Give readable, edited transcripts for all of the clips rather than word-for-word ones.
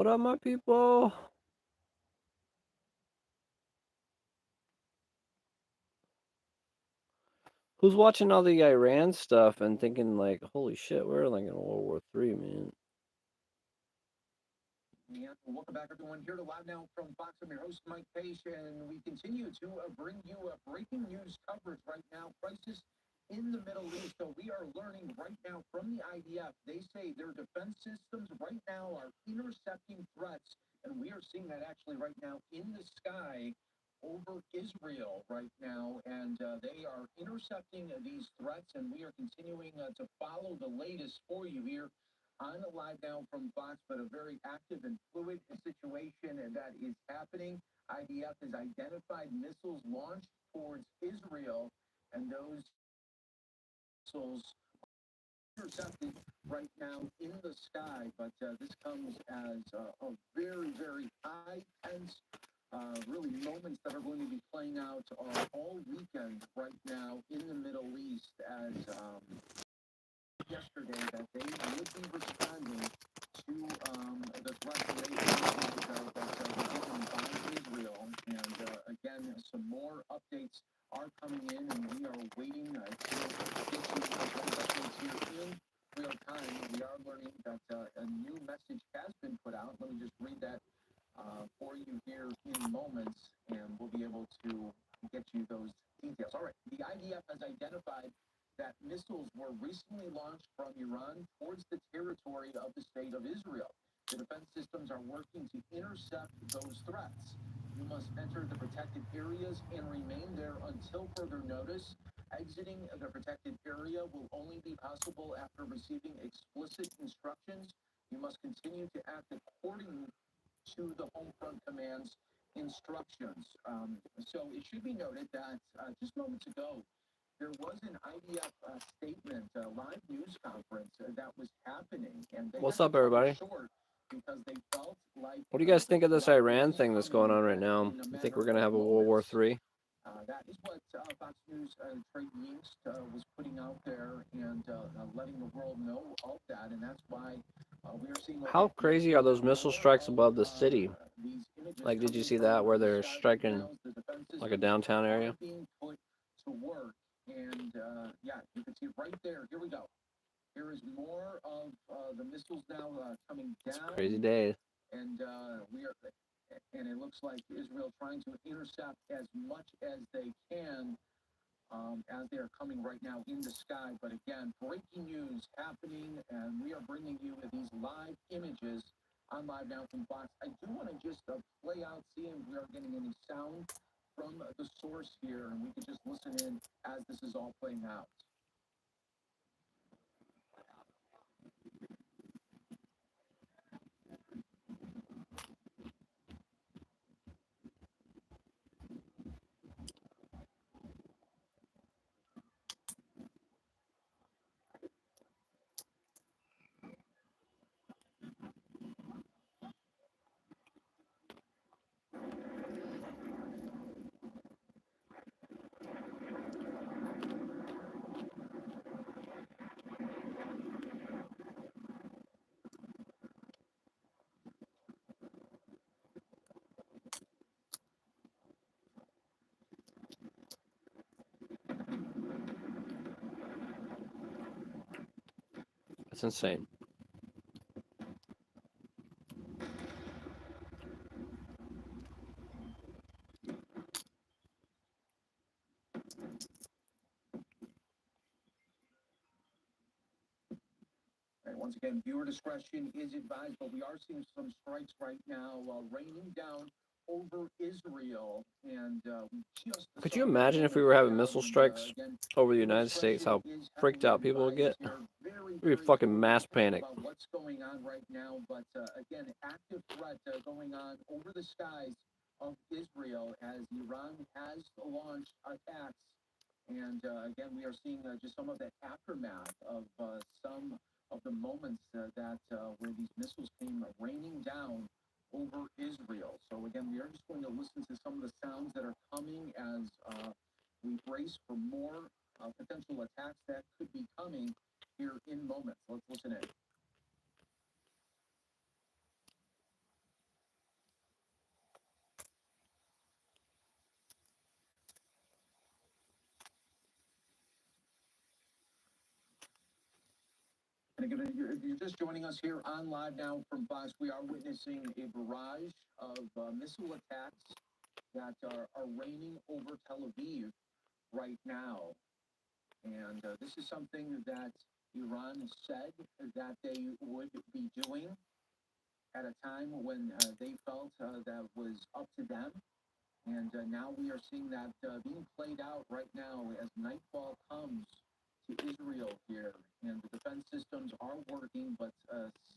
What up, my people? Who's watching all the Iran stuff and thinking like, holy shit, we're like in World War III, man? And welcome back, everyone. Here to live now from Fox. I'm your host, Mike Pace, and we continue to bring you breaking news coverage right now. Crisis in the Middle East. So we are learning right now from the IDF. They say their defense systems right now are intercepting threats, and we are seeing that actually right now in the sky over Israel right now, and they are intercepting these threats, and we are continuing to follow the latest for you here on live now from Fox, but a very active and fluid situation that is happening. IDF has identified missiles launched towards Israel, and those missiles intercepted right now in the sky. But this comes as a very, very high tense, really moments that are going to be playing out all weekend right now in the Middle East as yesterday that they would be responding to the threats that they were given by Israel. And again, some more updates are coming in, and we are waiting to get you those updates here in real time. We are learning that a new message has been put out. Let me just read that for you here in moments, and we'll be able to get you those details. All right, the IDF has identified that missiles were recently launched from Iran towards the territory of the state of Israel. The defense systems are working to intercept those threats. You must enter the protected areas and remain there until further notice. Exiting the protected area will only be possible after receiving explicit instructions. You must continue to act according to the home front command's instructions. So it should be noted that just moments ago, there was an IDF statement, a live news conference that was happening, and they What's had to up, cut it everybody? short because they felt like What do you guys the think of this threat Iran was thing that's going coming on right now? in a You think matter we're gonna of have a World War moments. III? That is what Fox News Trade Yeast was putting out there and letting the world know of that, and that's why we are seeing over How crazy are those missile more strikes of above the city? these images Like, did you coming see from that where the they're sky right striking now as the defense like a systems downtown are area? being put to work. And yeah, you can see right there. Here we go. Here is more of the missiles now coming It's a crazy down, day. and we are, and it looks like Israel trying to intercept as much as they can as they are coming right now in the sky. But again, breaking news happening, and we are bringing you these live images on Live Now from Fox. I do want to just play out, see if we are getting any sound from the source here, and we can just listen in as this is all playing out. It's insane. And once again, viewer discretion is advised, but we are seeing some strikes right now raining down over Israel, and we just Could you saw that imagine if we moment were play having out. missile And strikes again, over the viewer United States? discretion How is freaked heavily out people would advised get? here. Very, It'd be very fucking sorry mass panic. about what's going on right now, but again, active threat going on over the skies of Israel as Iran has launched attacks. And again, we are seeing just some of that aftermath of some of the moments that where these missiles came raining down over Israel. So again, we are just going to listen to some of the sounds that are coming as we brace for more potential attacks that could be coming here in moments. Let's listen in. And again, if you're just joining us here on live now from Fox, we are witnessing a barrage of missile attacks that are raining over Tel Aviv right now. And this is something that Iran said that they would be doing at a time when they felt that was up to them. And now we are seeing that being played out right now as nightfall comes to Israel here. And the defense systems are working, but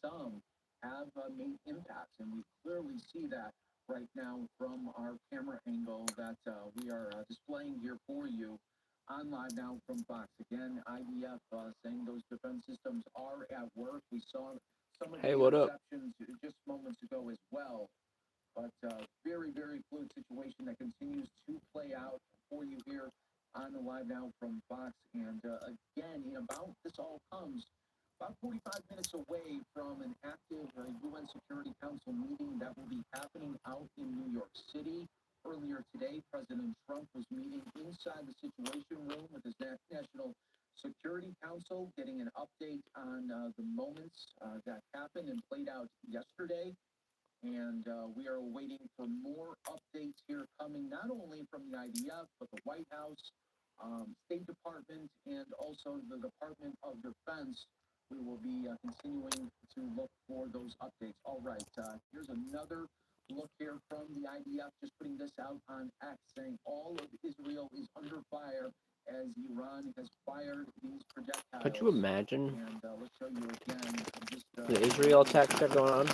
some have made impacts. And we clearly see that right now from our camera angle that we are displaying here for you on live now from Fox. Again, IDF saying those defense systems are at work. We saw some of the Hey, what up? interceptions just moments ago as well. But very, very fluid situation that continues to play out for you here on the live now from Fox. And again, this all comes about 45 minutes away from an active UN Security Council meeting that will be happening out in New York City. Earlier today, President Trump was meeting inside the Situation Room with his National Security Council, getting an update on the moments that happened and played out yesterday. And we are waiting for more updates here coming not only from the IDF, but the White House, State Department, and also the Department of Defense. We will be continuing to look for those updates. All right, here's another look here from the IDF, just putting this out on X, saying all of Israel is under fire as Iran has fired these projectiles. Could you imagine And let's show you again just the Israel attacks that are going on?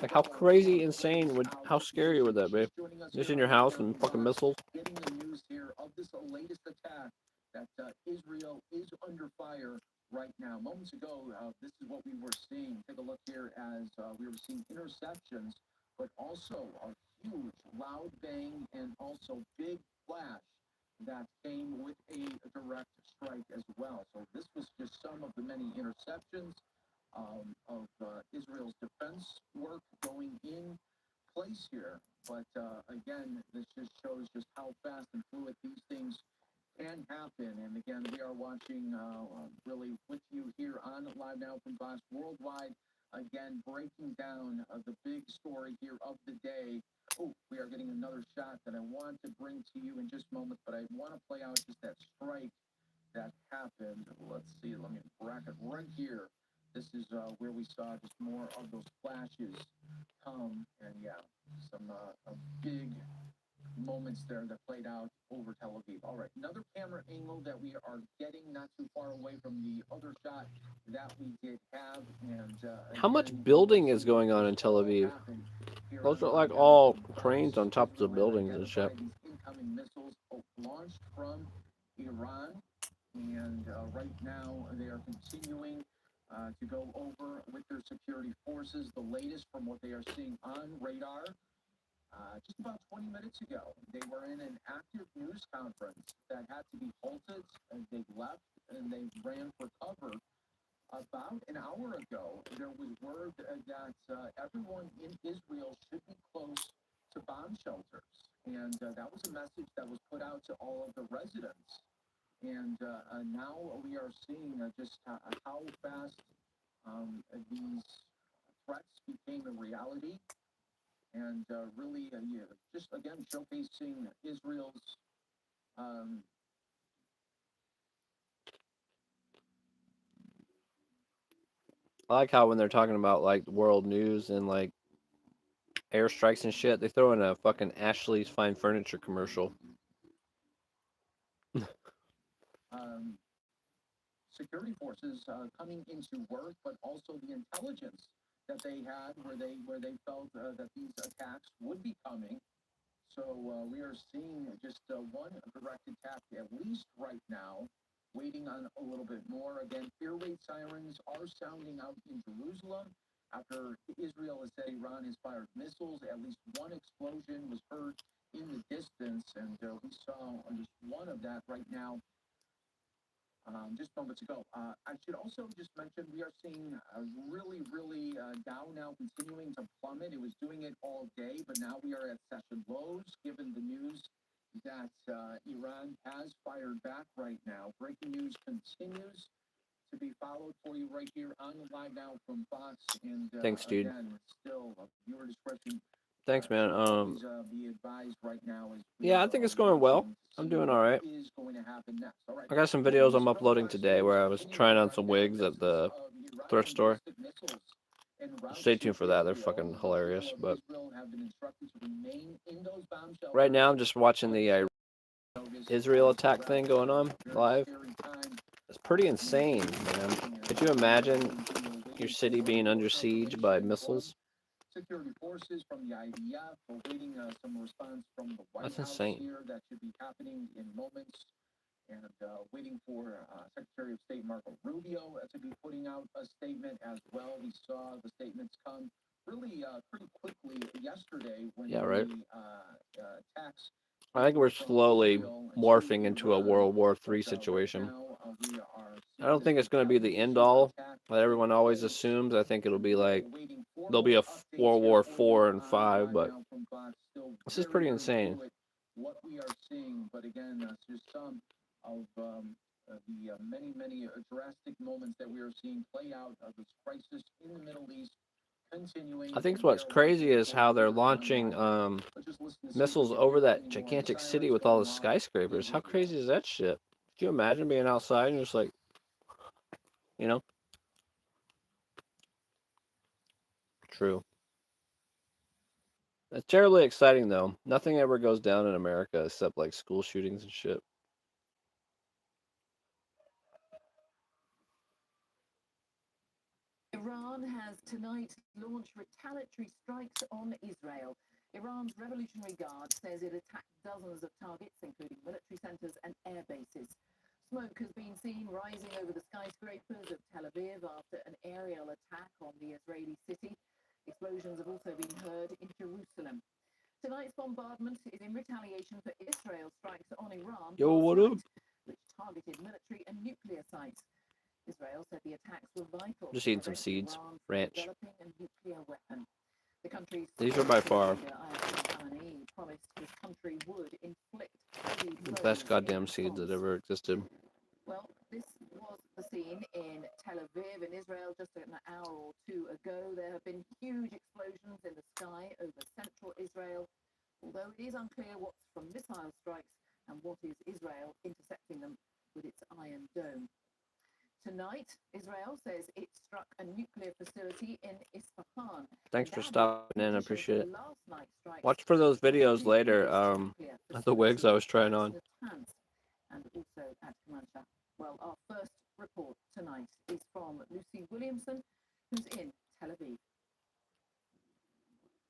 Like, how crazy, insane, how scary would that be? Just in your house and fucking missiles? Getting the news here of this latest attack that Israel is under fire right now. Moments ago, this is what we were seeing. Take a look here as we were seeing interceptions, but also a huge loud bang and also big flash that came with a direct strike as well. So this was just some of the many interceptions of Israel's defense work going in place here. But again, this just shows just how fast and fluid these things can happen. And again, we are watching really with you here on Live Now from Fox Worldwide. Again, breaking down the big story here of the day. Oh, we are getting another shot that I want to bring to you in just moments, but I want to play out just that strike that happened. Let's see, let me bracket right here. This is where we saw just more of those flashes come, and yeah, some big moments there that played out over Tel Aviv. All right, another camera angle that we are getting not too far away from the other shot that we did have, and How much again, building is going on in Tel Aviv? Those are like all cranes on top of the buildings and shit. These incoming missiles launched from Iran, and right now they are continuing to go over with their security forces. The latest from what they are seeing on radar. Just about 20 minutes ago, they were in an active news conference that had to be halted, and they left and they ran for cover. About an hour ago, there was word that everyone in Israel should be close to bomb shelters. And that was a message that was put out to all of the residents. And now we are seeing just how fast these threats became a reality. And really, yeah, just again, showcasing Israel's I like how when they're talking about like world news and like airstrikes and shit, they throw in a fucking Ashley's Fine Furniture commercial. Security forces coming into work, but also the intelligence that they had, where they felt that these attacks would be coming. So we are seeing just one direct attack at least right now. Waiting on a little bit more. Again, air raid sirens are sounding out in Jerusalem after Israel has said Iran has fired missiles. At least one explosion was heard in the distance, and we saw just one of that right now just moments ago. I should also just mention we are seeing really, really Dow now continuing to plummet. It was doing it all day, but now we are at session lows given the news that Iran has fired back right now. Breaking news continues to be followed for you right here on Live Now from Fox. And Thanks, dude. again, still viewer discretion Thanks, man. should always be advised right now. As Yeah, I think it's going well. I'm doing all right. What is going to happen next? All right. I got some videos I'm uploading today where I was trying on some wigs at the thrift store. Stay tuned for that. They're fucking hilarious. But right now, I'm just watching the Israel attack thing going on live. It's pretty insane, man. Could you imagine your city being under siege by missiles? Security forces from the IDF awaiting some response from the White That's House insane. here. That should be happening in moments. And waiting for Secretary of State Marco Rubio to be putting out a statement as well. We saw the statements come really pretty quickly yesterday when Yeah, right. the attacks. I think we're slowly morphing into a World War III situation. I don't think it's going to be the end all that everyone always assumes. I think it'll be like there'll be a World War IV and V, but this is pretty insane. What we are seeing, but again, that's just some of the many drastic moments that we are seeing play out of this crisis in the Middle East continuing. I think what's crazy is how they're launching missiles over that gigantic city with all the skyscrapers. How crazy is that shit? Could you imagine being outside and just like, you know? True. It's terribly exciting though. Nothing ever goes down in America except like school shootings and shit. Iran has tonight launched retaliatory strikes on Israel. Iran's Revolutionary Guard says it attacked dozens of targets, including military centers and air bases. Smoke has been seen rising over the skyscrapers of Tel Aviv after an aerial attack on the Israeli city. Explosions have also been heard in Jerusalem. Tonight's bombardment is in retaliation for Israel's strikes on Iran, Yo, what up? which targeted military and nuclear sites. Israel said the attacks were vital. Just eating some seeds. Ranch. Developing a nuclear weapon. The country's These are by far promised his country would inflict the best goddamn seeds that ever existed. Well, this was the scene in Tel Aviv in Israel just an hour or two ago. There have been huge explosions in the sky over central Israel, although it is unclear what's from missile strikes and what is Israel intercepting them with its Iron Dome. Tonight, Israel says it struck a nuclear facility in Isfahan. Thanks for stopping in. I appreciate it. Watch for those videos later. The wigs I was trying on. And also at Kermanshah. Well, our first report tonight is from Lucy Williamson, who's in Tel Aviv.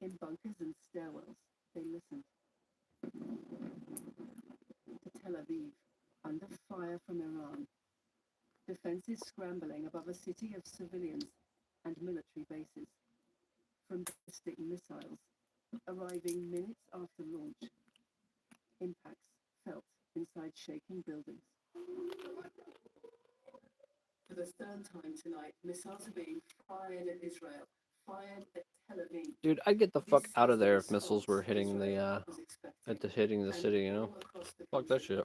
In bunkers and stairwells, they listened. To Tel Aviv, under fire from Iran. Defenses scrambling above a city of civilians and military bases. From ballistic missiles, arriving minutes after launch. Impacts felt inside shaking buildings. For the third time tonight, missiles are being fired at Israel, fired at Tel Aviv. Dude, I'd get the fuck out of there if missiles were hitting the hitting the city, you know? Fuck that shit.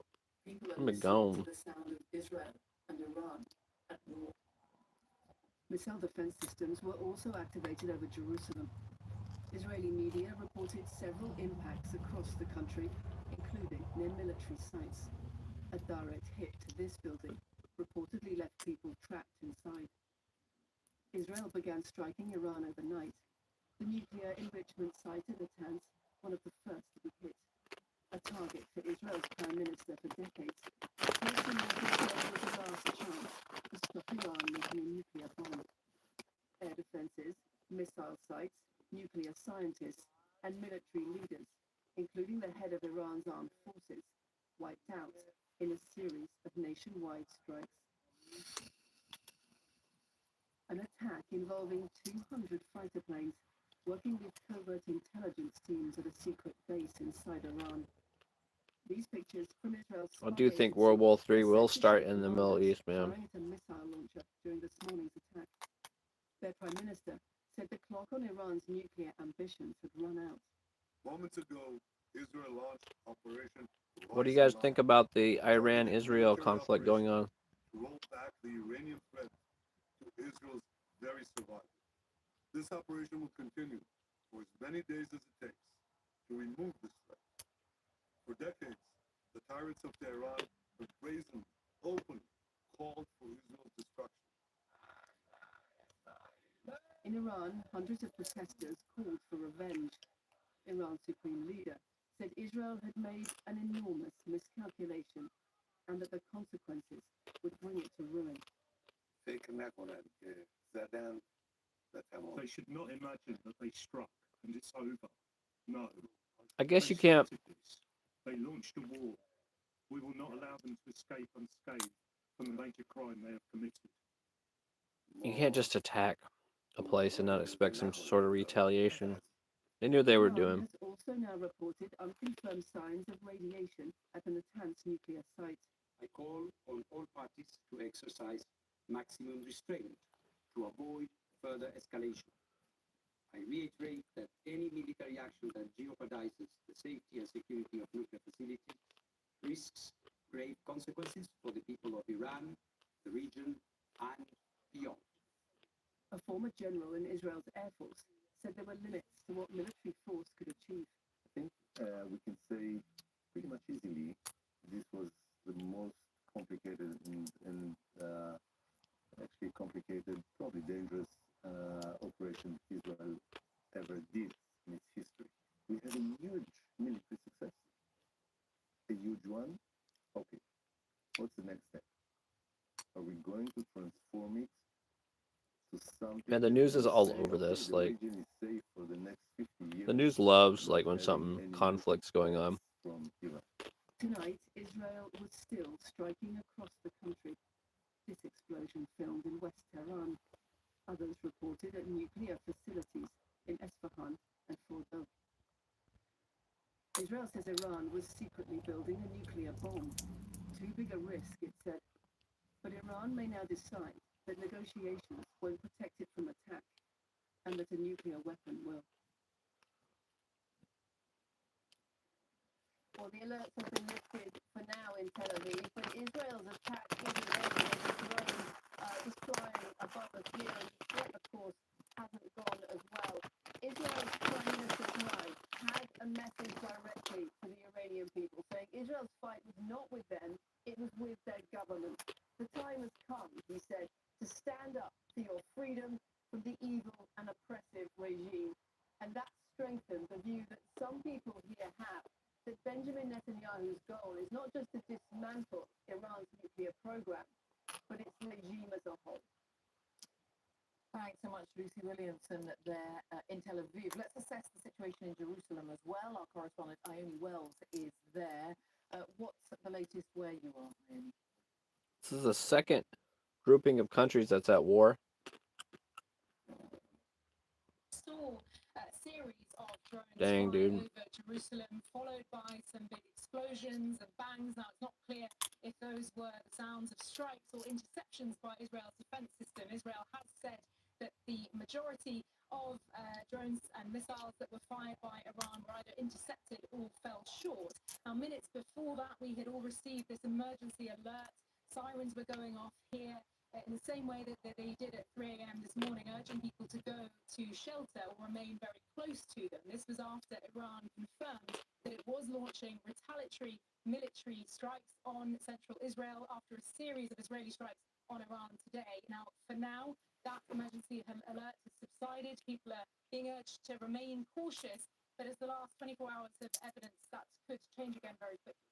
I'm gone. The sound of Israel and Iran at war. Missile defense systems were also activated over Jerusalem. Israeli media reported several impacts across the country, including near military sites. A direct hit to this building reportedly left people trapped inside. Israel began striking Iran overnight. The nuclear enrichment site in Natanz, one of the first to be hit. A target for Israel's prime minister for decades. Person was the last chance to stop Iran making a nuclear bomb. Air defenses, missile sites, nuclear scientists, and military leaders, including the head of Iran's armed forces, wiped out in a series of nationwide strikes. An attack involving 200 fighter planes working with covert intelligence teams at a secret base inside Iran. These pictures from Israel's I do think World War III will start in the Middle East, man. A missile launcher during this morning's attack. Their prime minister said the clock on Iran's nuclear ambitions had run out. Moments ago, Israel launched Operation. What do you guys think about the Iran-Israel conflict going on? roll back the Iranian threat to Israel's very survival. This operation will continue for as many days as it takes to remove this threat. For decades, the tyrants of Tehran have brazenly, openly called for Israel's destruction. In Iran, hundreds of protesters called for revenge. Iran's supreme leader said Israel had made an enormous miscalculation and that the consequences would bring it to ruin. They should not imagine that they struck and it's over. No. I guess They you can't. started this. They launched a war. We will not allow them to escape unscathed from the major crime they have committed. You can't just attack a place and not expect some sort of retaliation. They knew they were Iran doing. has also now reported unconfirmed signs of radiation at the Natanz nuclear site. I call on all parties to exercise maximum restraint to avoid further escalation. I reiterate that any military action that jeopardizes the safety and security of nuclear facilities risks grave consequences for the people of Iran, the region, and beyond. A former general in Israel's Air Force said there were limits to what military force could achieve. I think we can say pretty much easily this was the most complicated and actually complicated, probably dangerous operation Israel ever did in its history. We had a huge military success, a huge one. Okay, what's the next step? Are we going to transform it to something? Man, the news is all say, over okay, this. the Like, region is safe for the next 50 years. the news loves like when Not something having any conflict's going on. from Iran. Tonight, Israel was still striking across the country. This explosion filmed in West Tehran. Others reported at nuclear facilities in Esfahan and Fordo. Israel says Iran was secretly building a nuclear bomb. Too big a risk, it said. But Iran may now decide that negotiations won't protect it from attack and that a nuclear weapon will. Well, the alerts have been lifted for now in Tel Aviv, but Israel's attack isn't ending as the drones just flying above us here, and the threat, of course, hasn't gone as well. Israel's Prime Minister tonight had a message directly to the Iranian people, saying Israel's fight was not with them, it was with their government. The time has come, he said, to stand up for your freedom from the evil and oppressive regime. And that strengthened the view that some people here have, that Benjamin Netanyahu's goal is not just to dismantle Iran's nuclear program, but its regime as a whole. Thanks so much, Lucy Williamson, there in Tel Aviv. Let's assess the situation in Jerusalem as well. Our correspondent Ione Wells is there. What's the latest where you are, Ione? This is the second grouping of countries that's at war. Saw a series of drones Dang, fly dude. over Jerusalem, followed by some big explosions and bangs. Now, it's not clear if those were the sounds of strikes or interceptions by Israel's defense system. Israel has said that the majority of drones and missiles that were fired by Iran were either intercepted or fell short. Now, minutes before that, we had all received this emergency alert. Sirens were going off here in the same way that they did at 3 a.m. this morning, urging people to go to shelter or remain very close to them. This was after Iran confirmed that it was launching retaliatory military strikes on central Israel after a series of Israeli strikes on Iran today. Now, for now, that emergency alert has subsided. People are being urged to remain cautious, but as the last 24 hours of evidence, that could change again very quickly.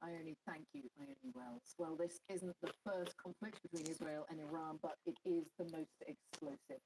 Ione, thank you, Ione Wells. Well, this isn't the first conflict between Israel and Iran, but it is the most explosive.